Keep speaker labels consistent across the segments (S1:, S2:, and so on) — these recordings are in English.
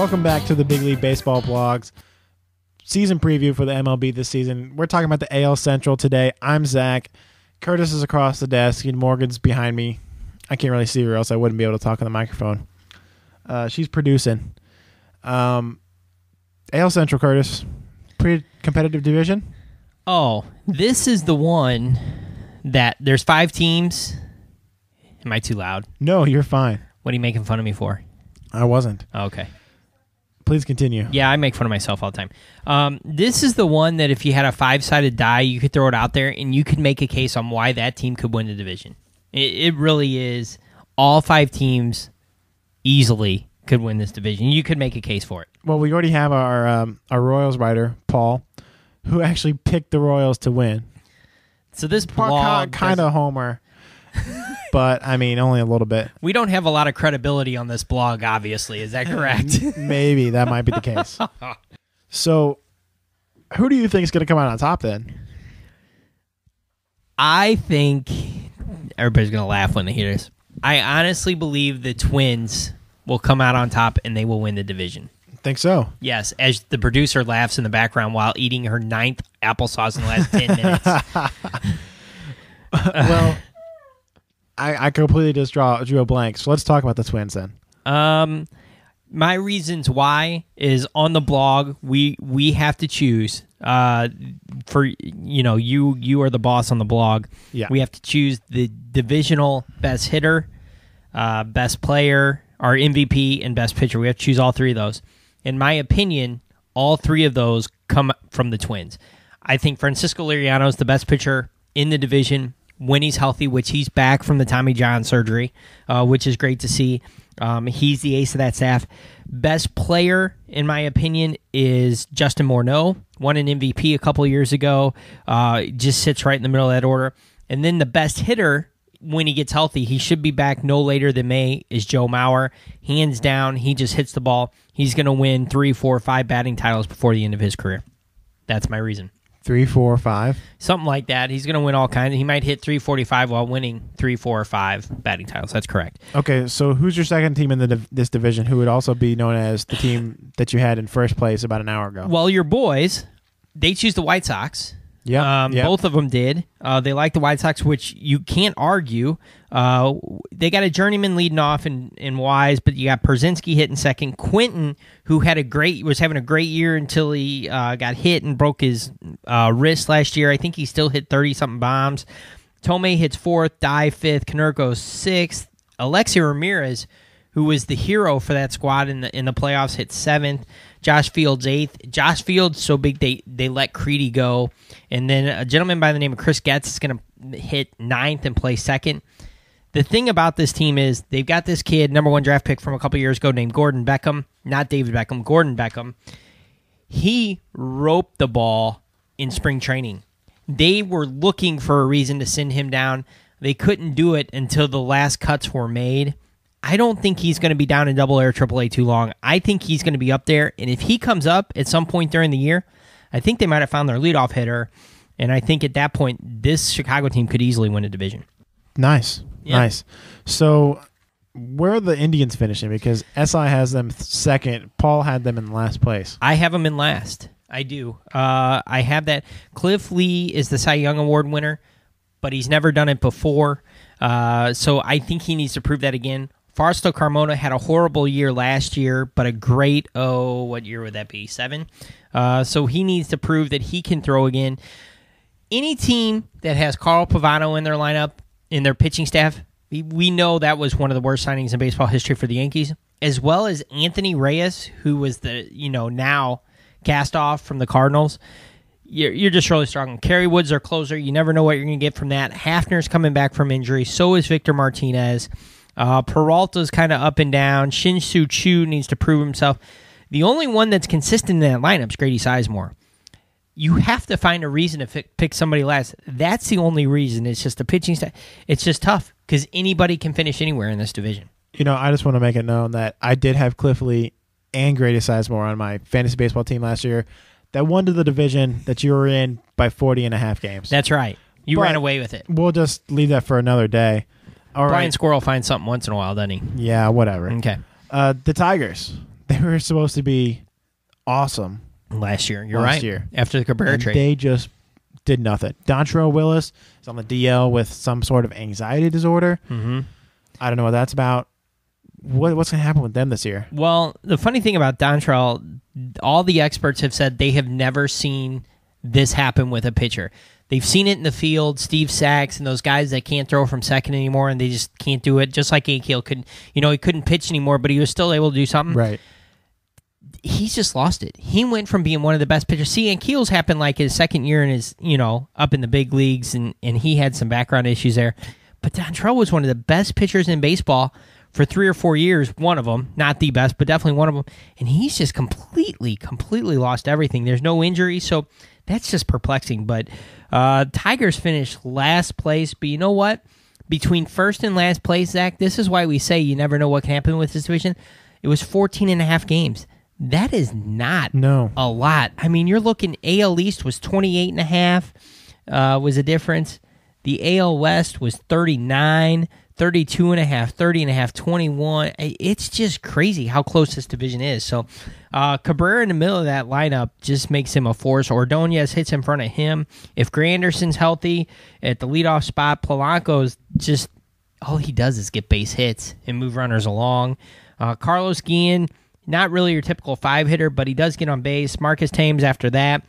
S1: Welcome back to the Big League Baseball Blogs season preview for the MLB this season. We're talking about the AL Central today. I'm Zach. Curtis is across the desk, and Morgan's behind me. I can't really see her, else I wouldn't be able to talk on the microphone. She's producing. AL Central, Curtis. Pretty competitive division.
S2: Oh, this is the one that there's 5 teams. Am I too loud?
S1: No, you're fine.
S2: What are you making fun of me for?
S1: I wasn't.
S2: Oh, okay.
S1: Please continue.
S2: Yeah, I make fun of myself all the time. This is the one that if you had a 5-sided die, you could throw it out there and you could make a case on why that team could win the division. It really is. All 5 teams easily could win this division. You could make a case for it.
S1: Well, we already have our Royals writer, Paul, who actually picked the Royals to win.
S2: So this blog
S1: kind of homer, but I mean only a little bit.
S2: We don't have a lot of credibility on this blog, obviously. Is that correct?
S1: Maybe that might be the case. So, who do you think is going to come out on top then?
S2: I think everybody's going to laugh when they hear this. I honestly believe the Twins will come out on top and they will win the division.
S1: Think so?
S2: Yes, as the producer laughs in the background while eating her 9th applesauce in the last 10 minutes.
S1: Well, I completely just drew a blank. So let's talk about the Twins then.
S2: My reasons why is on the blog. We have to choose. For you are the boss on the blog.
S1: Yeah.
S2: We have to choose the divisional best hitter, best player, our MVP, and best pitcher. We have to choose all 3 of those. In my opinion, all 3 of those come from the Twins. I think Francisco Liriano is the best pitcher in the division when he's healthy, which he's back from the Tommy John surgery, which is great to see. He's the ace of that staff. Best player, in my opinion, is Justin Morneau. Won an MVP a couple years ago. Just sits right in the middle of that order. And then the best hitter, when he gets healthy, he should be back no later than May, is Joe Mauer. Hands down, he just hits the ball. He's going to win 3, 4, 5 batting titles before the end of his career. That's my reason.
S1: 3, 4, 5?
S2: Something like that. He's going to win all kinds. He might hit 345 while winning 3, 4, or 5 batting titles. That's correct.
S1: Okay, so who's your second team in this division who would also be known as the team that you had in first place about an hour ago?
S2: Well, your boys, they choose the White Sox.
S1: Yeah,
S2: Both of them did. They like the White Sox, which you can't argue. They got a journeyman leading off in Wise, but you got Pierzynski hitting second. Quentin, who was having a great year until he got hit and broke his wrist last year. I think he still hit 30-something bombs. Tomei hits 4th, Dye 5th, Konerko 6th. Alexi Ramirez, who was the hero for that squad in the playoffs, hit 7th. Josh Fields 8th. Josh Fields so big they let Creedy go. And then a gentleman by the name of Chris Getz is going to hit 9th and play 2nd. The thing about this team is they've got this kid, number 1 draft pick from a couple years ago named Gordon Beckham. Not David Beckham, Gordon Beckham. He roped the ball in spring training. They were looking for a reason to send him down. They couldn't do it until the last cuts were made. I don't think he's going to be down in Double-A or Triple-A too long. I think he's going to be up there, and if he comes up at some point during the year, I think they might have found their leadoff hitter, and I think at that point, this Chicago team could easily win a division.
S1: Nice.
S2: Yeah.
S1: Nice. So, where are the Indians finishing? Because SI has them second. Paul had them in last place.
S2: I have them in last. I do. I have that. Cliff Lee is the Cy Young Award winner, but he's never done it before, so I think he needs to prove that again. Fausto Carmona had a horrible year last year, but a great, what year would that be? 7? So he needs to prove that he can throw again. Any team that has Carl Pavano in their lineup, in their pitching staff, we know that was one of the worst signings in baseball history for the Yankees, as well as Anthony Reyes, who was the, now cast off from the Cardinals. You're just really strong. Kerry Wood's our closer. You never know what you're going to get from that. Hafner's coming back from injury. So is Victor Martinez. Peralta's kind of up and down. Shin-Soo Choo needs to prove himself. The only one that's consistent in that lineup is Grady Sizemore. You have to find a reason to pick somebody last. That's the only reason. It's just the pitching staff. It's just tough because anybody can finish anywhere in this division.
S1: I just want to make it known that I did have Cliff Lee and Grady Sizemore on my fantasy baseball team last year that won to the division that you were in by 40.5 games.
S2: That's right. You ran away with it.
S1: We'll just leave that for another day. All
S2: Brian
S1: right.
S2: Squirrel finds something once in a while, doesn't he?
S1: Yeah, whatever.
S2: Okay.
S1: The Tigers. They were supposed to be awesome
S2: last year. You're
S1: last
S2: right.
S1: year.
S2: After the Cabrera
S1: and
S2: trade.
S1: they just did nothing. Dontrell Willis is on the DL with some sort of anxiety disorder.
S2: Mm-hmm.
S1: I don't know what that's about. What's going to happen with them this year?
S2: Well, the funny thing about Dontrell, all the experts have said they have never seen this happen with a pitcher. They've seen it in the field, Steve Sachs and those guys that can't throw from second anymore, and they just can't do it. Just like Akiel couldn't, he couldn't pitch anymore, but he was still able to do something.
S1: Right.
S2: He's just lost it. He went from being one of the best pitchers. See, Akiel's happened like his second year in his, up in the big leagues, and he had some background issues there. But Dontrell was one of the best pitchers in baseball for 3 or 4 years, one of them, not the best, but definitely one of them. And he's just completely lost everything. There's no injury, so that's just perplexing. But Tigers finished last place. But you know what? Between first and last place, Zach, this is why we say you never know what can happen with this division. It was 14 and a half games. That is not a lot. I mean, you're looking, AL East was 28 and a half, was a difference. The AL West was 39, 32 and a half, 30 and a half, 21. It's just crazy how close this division is. So Cabrera in the middle of that lineup just makes him a force. Ordonez hits in front of him. If Granderson's healthy at the leadoff spot, Polanco's just, all he does is get base hits and move runners along. Carlos Guillen, not really your typical 5-hitter, but he does get on base. Marcus Thames after that.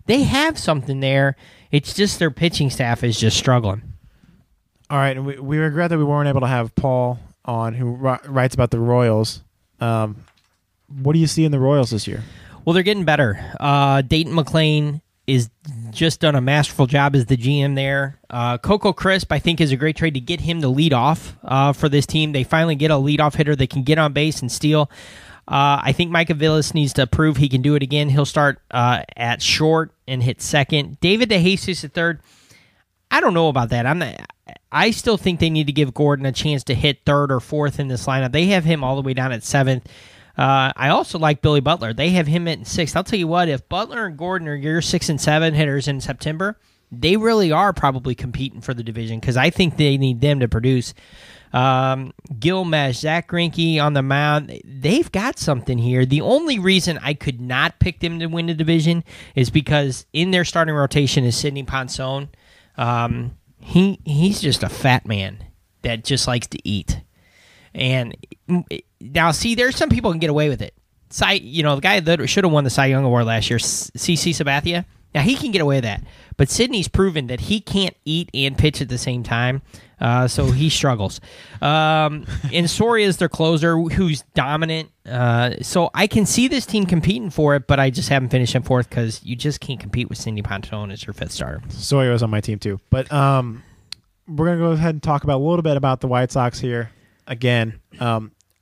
S2: They have something there. It's just their pitching staff is just struggling.
S1: All right, and we regret that we weren't able to have Paul on, who writes about the Royals. What do you see in the Royals this year?
S2: Well, they're getting better. Dayton McClain is just done a masterful job as the GM there. Coco Crisp, I think, is a great trade to get him to lead off for this team. They finally get a leadoff hitter that can get on base and steal. I think Micah Villas needs to prove he can do it again. He'll start at short and hit second. David DeJesus at third. I don't know about that. I still think they need to give Gordon a chance to hit third or fourth in this lineup. They have him all the way down at seventh. I also like Billy Butler. They have him at sixth. I'll tell you what, if Butler and Gordon are your 6 and 7 hitters in September, they really are probably competing for the division because I think they need them to produce. Gilmesh, Zach Greinke on the mound, they've got something here. The only reason I could not pick them to win the division is because in their starting rotation is Sidney Ponson. He's just a fat man that just likes to eat. And now, see, there's some people who can get away with it. The guy that should have won the Cy Young Award last year, CC Sabathia, now he can get away with that. But Sidney's proven that he can't eat and pitch at the same time, so he struggles. And Soria is their closer, who's dominant. So I can see this team competing for it, but I just haven't finished him fourth because you just can't compete with Sidney Ponson as your fifth starter.
S1: Sawyer was on my team too. But we're going to go ahead and talk about a little bit about the White Sox here. Again,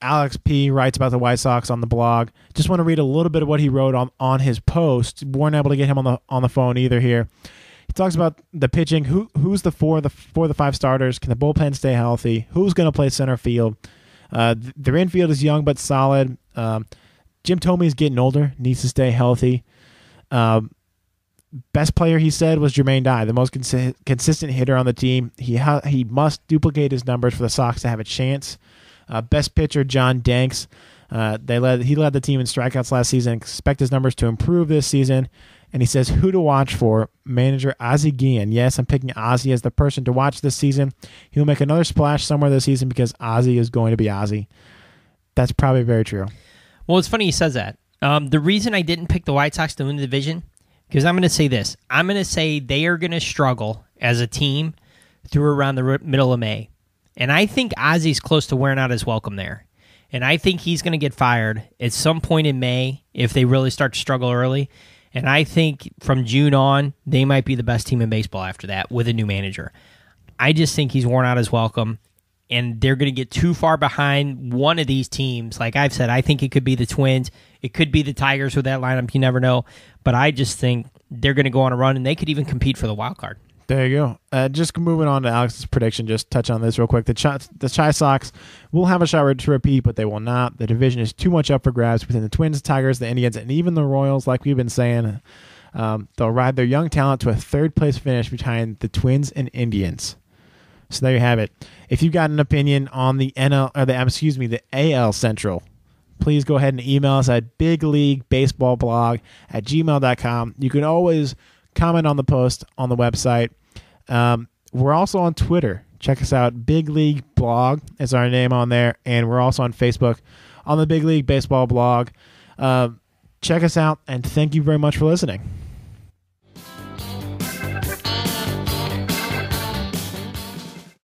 S1: Alex P. writes about the White Sox on the blog. Just want to read a little bit of what he wrote on his post. Weren't able to get him on the phone either here. He talks about the pitching. Who's the 4 of the 5 starters? Can the bullpen stay healthy? Who's going to play center field? Their infield is young but solid. Jim Thome is getting older, needs to stay healthy. Best player, he said, was Jermaine Dye, the most consistent hitter on the team. He must duplicate his numbers for the Sox to have a chance. Best pitcher, John Danks. He led the team in strikeouts last season. Expect his numbers to improve this season. And he says, who to watch for? Manager Ozzie Guillen. Yes, I'm picking Ozzie as the person to watch this season. He'll make another splash somewhere this season because Ozzie is going to be Ozzie. That's probably very true.
S2: Well, it's funny he says that. The reason I didn't pick the White Sox to win the division, because I'm going to say this. I'm going to say they are going to struggle as a team through around the middle of May. And I think Ozzie's close to wearing out his welcome there. And I think he's going to get fired at some point in May if they really start to struggle early. And I think from June on, they might be the best team in baseball after that with a new manager. I just think he's worn out his welcome, and they're going to get too far behind one of these teams. Like I've said, I think it could be the Twins. It could be the Tigers with that lineup. You never know. But I just think they're going to go on a run, and they could even compete for the wild card.
S1: There you go. Just moving on to Alex's prediction, just touch on this real quick. The Chi Sox will have a shot to repeat, but they will not. The division is too much up for grabs between the Twins, Tigers, the Indians, and even the Royals, like we've been saying. They'll ride their young talent to a third-place finish behind the Twins and Indians. So there you have it. If you've got an opinion on the AL Central, please go ahead and email us at bigleaguebaseballblog@gmail.com. You can always comment on the post on the website. We're also on Twitter. Check us out. Big League Blog is our name on there. And we're also on Facebook on the Big League Baseball blog. Check us out, and thank you very much for listening.